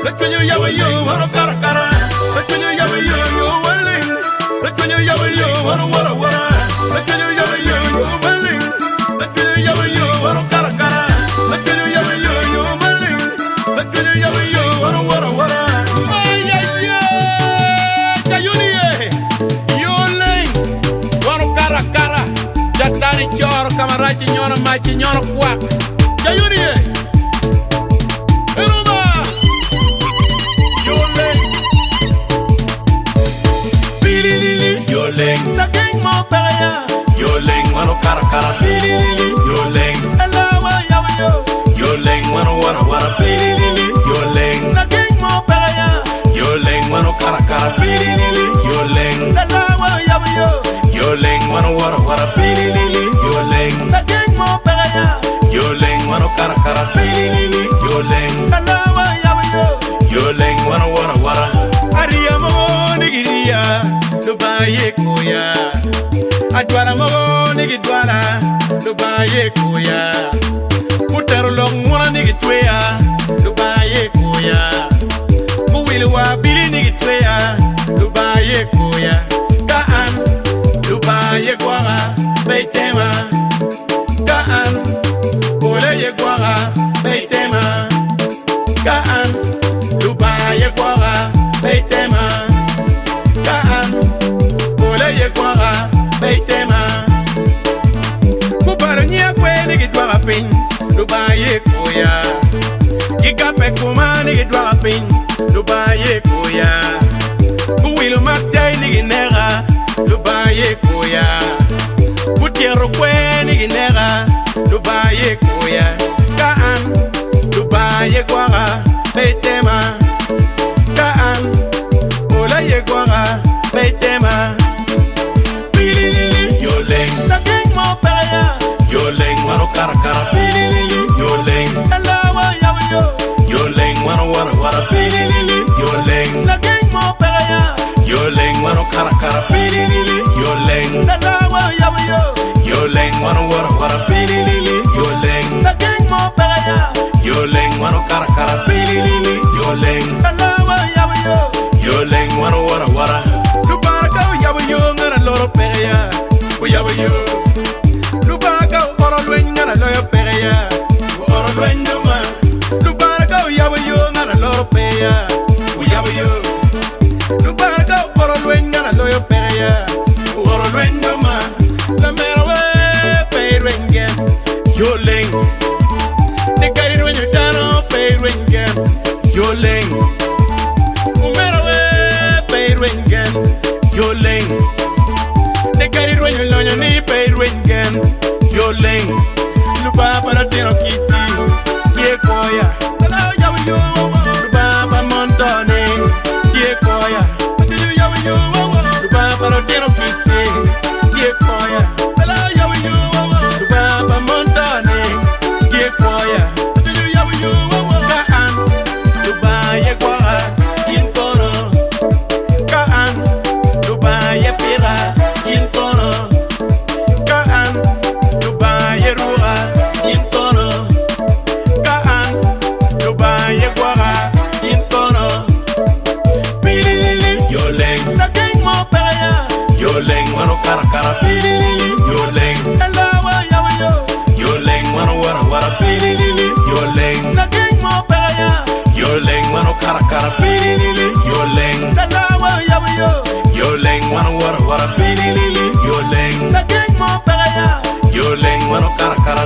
Let me you yawa you wanna cara cara. Let me you yawa you willing. Let me you yawa you wanna wara wara. Let me you yawa you willing. Let me you yawa you wanna cara cara. Let me you yawa you willing. Let me you yawa you wanna wara wara. Maya ya Kayuni you ling wanna cara cara. Jatani choro kamarati nyona machi nyona kwa. Kayuni Yoling, la gang mo peraya. Yoling, mano cara cara. Yoling, alawa yawa yo. Yoling, mano wara wara. Yoling, la gang mo peraya. Yoling, mano cara cara. Yoling, alawa yawa yo. Yoling, mano wara wara. Yoling, la gang mo peraya. Yoling, mano cara cara. Yoling, alawa yawa yo. Yoling, mano wara wara. Ariya mo nigiria. Lubaye koya Adwala mogo nigi dwala Lubaye koya Kutero long mwana nigi tweya Lubaye koya Kuwili wa bili nigi tweya Lubaye koya Kaan Lubaye gwara Beitema Kaan Oleye gwara Beitema Kaan Lubaye gwara Beitema Yekwara, Beitema Kuparo nye kwe nigi dwara pin Lubaye koya Ikape kuma nigi dwara pin Lubaye koya Kuwilu makjay nigi nera Lubaye koya Kutiero kwe nigi nera Lubaye koya Kaan Lubaye kwara Beitema Kaan Ola yekwara Beitema La gang mo peraya. Yoling mano cara cara. Yoling alawa yawa yo. Yoling mano wara wara. Yoling la gang mo peraya. Yoling mano cara cara. Yoling alawa yawa yo. Yoling mano wara wara. Yoling la gang mo peraya. Yoling mano cara cara. Yoling alawa yawa yo. Yoling mano wara wara. Lubaga yawa yo ngara loro peraya. Yawa yo Lubaga oro luenga na loyo pereya Oro luenga ma Lubaga yawa yo ngana loro peya Yawa yo Lubaga oro luenga na loyo pereya Oro luenga ma La mera we peyrengen Yoling Nekari ruenyo dano peyrengen Yoling Umera we peyrengen Yoling Nekari ruenyo loño ni peyrengen Yoling Luba para tino kiti Kie koya Hello yawa yo Luba pa montone Kie koya Yawa yo Luba para tino kiti Kie koya Hello yawa yo Luba pa montone Kie koya Yawa yo Kaan Luba ye kwara Kintono Kaan Luba ye pira Kintono Kaan Lubaye rura Kintono Kaan Lubaye gwara Kintono Pililili Yoling La gang mo peraya Yoling mano cara cara Yoling alawa yawa yo Yoling mano wara wara Yoling La gang mo peraya Yoling mano cara cara Yoling alawa yawa yo Yoling mano wara wara Yoling la gang mo peraya. Yoling mano cara cara.